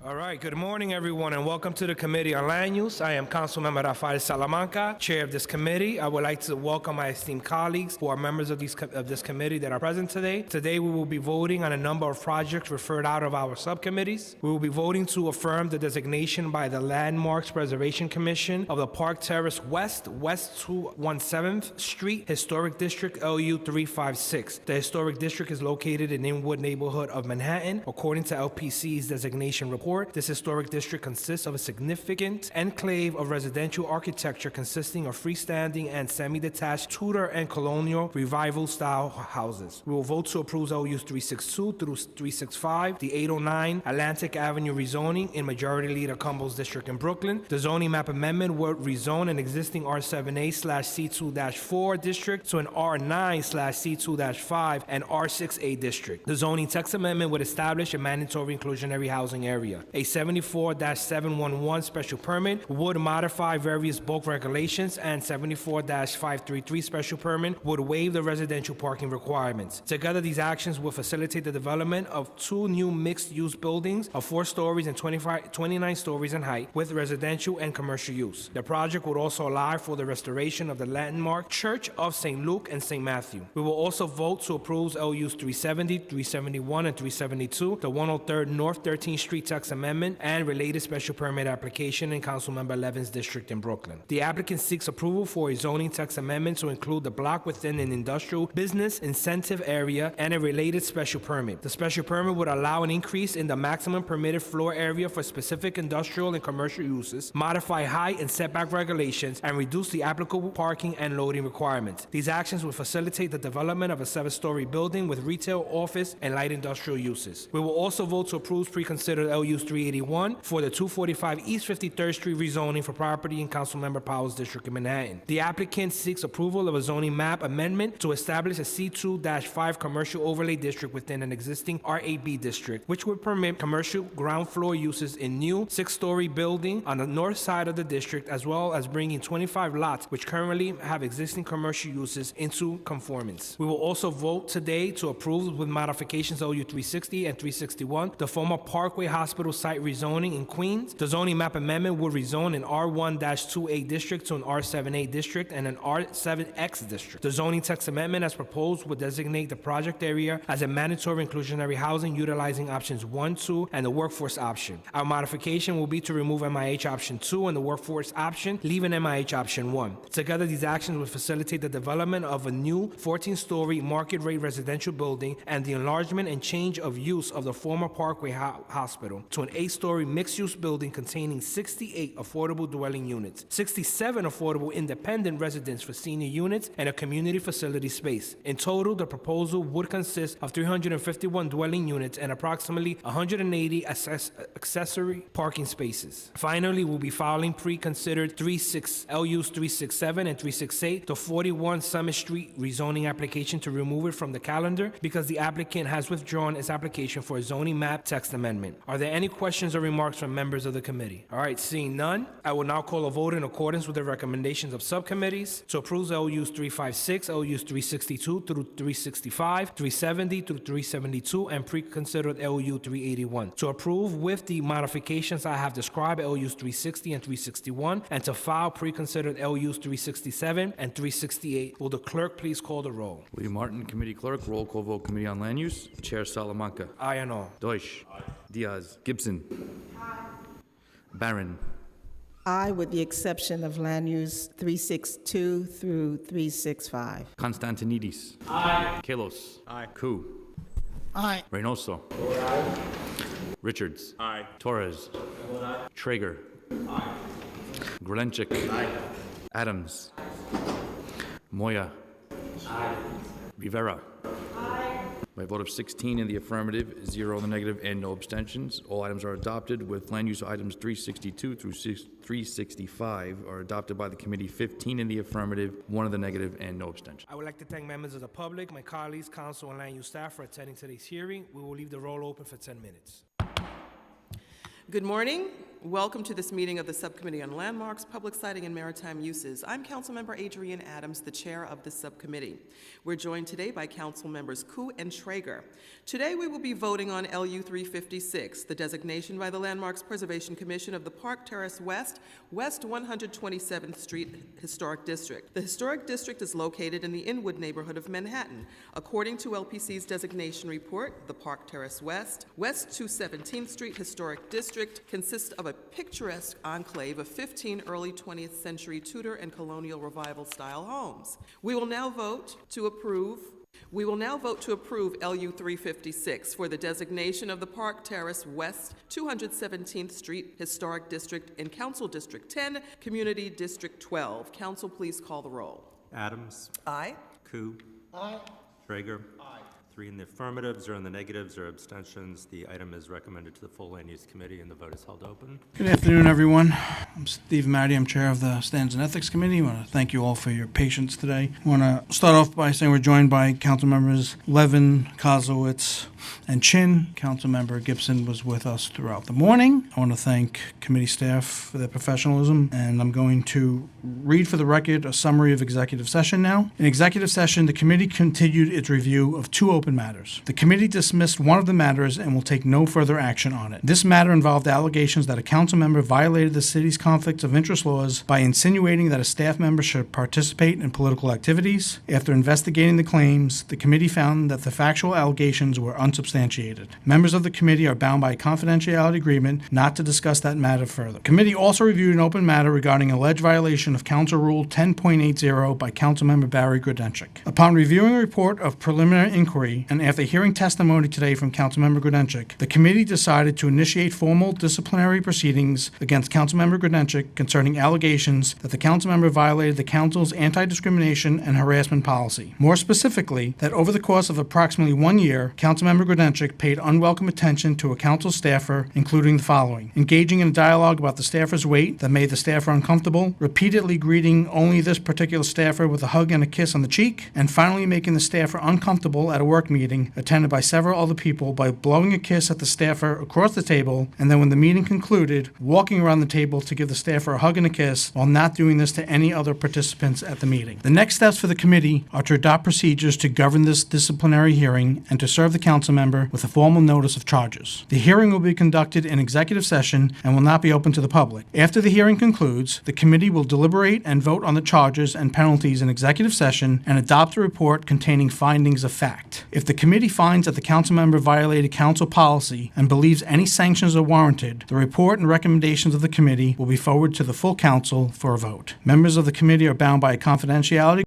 All right, good morning, everyone, and welcome to the Committee on Land Use. I am Councilmember Rafael Salamanca, chair of this committee. I would like to welcome my esteemed colleagues who are members of this committee that are present today. Today, we will be voting on a number of projects referred out of our subcommittees. We will be voting to affirm the designation by the Landmarks Preservation Commission of the Park Terrace West 217th Street Historic District LU 356. The historic district is located in Inwood neighborhood of Manhattan. According to LPC's designation report, this historic district consists of a significant enclave of residential architecture consisting of freestanding and semi-detached Tudor and colonial revival-style houses. We will vote to approve LUs 362 through 365, the 809 Atlantic Avenue rezoning in Majority Leader Cumbo's district in Brooklyn. The zoning map amendment would rezone an existing R7A/C2-4 district to an R9/C2-5 and R6A district. The zoning text amendment would establish a mandatory inclusionary housing area. A 74-711 special permit would modify various bulk regulations, and 74-533 special permit would waive the residential parking requirements. Together, these actions will facilitate the development of two new mixed-use buildings of 4 stories and 29 stories in height with residential and commercial use. The project would also allow for the restoration of the landmark Church of St. Luke and St. Matthew. We will also vote to approve LUs 370, 371, and 372, the 103rd North 13th Street text amendment and related special permit application in Councilmember Levin's district in Brooklyn. The applicant seeks approval for a zoning text amendment to include the block within an industrial business incentive area and a related special permit. The special permit would allow an increase in the maximum permitted floor area for specific industrial and commercial uses, modify height and setback regulations, and reduce the applicable parking and loading requirements. These actions will facilitate the development of a 7-story building with retail, office, and light industrial uses. We will also vote to approve pre-considered LUs 381 for the 245 East 53rd Street rezoning for property in Councilmember Powell's district in Manhattan. The applicant seeks approval of a zoning map amendment to establish a C2-5 commercial overlay district within an existing RAB district, which would permit commercial ground floor uses in new 6-story building on the north side of the district, as well as bringing 25 lots which currently have existing commercial uses into conformance. We will also vote today to approve with modifications LU 360 and 361 the former Parkway Hospital site rezoning in Queens. The zoning map amendment would rezone an R1-2A district to an R7A district and an R7X district. The zoning text amendment as proposed would designate the project area as a mandatory inclusionary housing utilizing options 1, 2, and the workforce option. Our modification will be to remove MIH option 2 and the workforce option, leaving MIH option 1. Together, these actions will facilitate the development of a new 14-story market rate residential building and the enlargement and change of use of the former Parkway Hospital to an 8-story mixed-use building containing 68 affordable dwelling units, 67 affordable independent residence for senior units, and a community facility space. In total, the proposal would consist of 351 dwelling units and approximately 180 accessory parking spaces. Finally, we'll be filing pre-considered LUs 367 and 368, the 41 Summit Street rezoning application to remove it from the calendar because the applicant has withdrawn its application for a zoning map text amendment. Are there any questions or remarks from members of the committee? All right, seeing none, I will now call a vote in accordance with the recommendations of subcommittees to approve LUs 356, LUs 362 through 365, 370 through 372, and pre-considered LU 381. To approve with the modifications I have described, LUs 360 and 361, and to file pre-considered LUs 367 and 368. Will the clerk please call the roll? William Martin, Committee Clerk. Roll call vote, Committee on Land Use. Chair Salamanca. Aye and all. Deutsch. Aye. Diaz. Gibson. Aye. Barron. Aye, with the exception of Land Use 362 through 365. Constantinidis. Aye. Kalos. Aye. Koo. Aye. Reynoso. Aye. Richards. Aye. Torres. Aye. Traeger. Aye. Grelenchik. Aye. Adams. Moya. Aye. Rivera. By a vote of 16 in the affirmative, 0 in the negative, and no abstentions, all items are adopted, with land use items 362 through 365 are adopted by the committee, 15 in the affirmative, 1 in the negative, and no abstention. I would like to thank members of the public, my colleagues, council, and land use staff for attending today's hearing. We will leave the roll open for 10 minutes. Good morning. Welcome to this meeting of the Subcommittee on Landmarks, Public Siting, and Maritime Uses. I'm Councilmember Adrienne Adams, the chair of the subcommittee. We're joined today by Council members Koo and Traeger. Today we will be voting on LU 356, the designation by the Landmarks Preservation Commission of the Park Terrace West 127th Street Historic District. The Historic District is located in the Inwood neighborhood of Manhattan. According to LPC's designation report, the Park Terrace West 217th Street Historic District consists of a picturesque enclave of 15 early 20th century Tudor and colonial revival style homes. We will now vote to approve LU 356 for the designation of the Park Terrace West 217th Street Historic District in Council District 10, Community District 12. Council, please call the roll. Adams. Aye. Koo. Aye. Traeger. Aye. 3 in the affirmative, 0 in the negatives, 0 abstentions. The item is recommended to the full Land Use Committee, and the vote is held open. Good afternoon, everyone. I'm Steve Matty. I'm chair of the Standards and Ethics Committee. I want to thank you all for your patience today. I want to start off by saying we're joined by council members Levin, Kozowitz, and Chin. Councilmember Gibson was with us throughout the morning. I want to thank committee staff for their professionalism, and I'm going to read for the record a summary of executive session now. In executive session, the committee continued its review of 2 open matters. The committee dismissed one of the matters and will take no further action on it. This matter involved allegations that a council member violated the city's conflicts of interest laws by insinuating that a staff member should participate in political activities. After investigating the claims, the committee found that the factual allegations were unsubstantiated. Members of the committee are bound by a confidentiality agreement not to discuss that matter further. The committee also reviewed an open matter regarding alleged violation of Council Rule 10.80 by Councilmember Barry Grodenchik. Upon reviewing a report of preliminary inquiry and after hearing testimony today from Councilmember Grodenchik, the committee decided to initiate formal disciplinary proceedings against Councilmember Grodenchik concerning allegations that the councilmember violated the council's anti-discrimination and harassment policy. More specifically, that over the course of approximately 1 year, Councilmember Grodenchik paid unwelcome attention to a council staffer, including the following: engaging in a dialogue about the staffer's weight that made the staffer uncomfortable, repeatedly greeting only this particular staffer with a hug and a kiss on the cheek, and finally making the staffer uncomfortable at a work meeting attended by several other people by blowing a kiss at the staffer across the table, and then when the meeting concluded, walking around the table to give the staffer a hug and a kiss while not doing this to any other participants at the meeting. The next steps for the committee are to adopt procedures to govern this disciplinary hearing and to serve the council member with a formal notice of charges. The hearing will be conducted in executive session and will not be open to the public. After the hearing concludes, the committee will deliberate and vote on the charges and penalties in executive session and adopt a report containing findings of fact. If the committee finds that the council member violated council policy and believes any sanctions are warranted, the report and recommendations of the committee will be forwarded to the full council for a vote. Members of the committee are bound by a confidentiality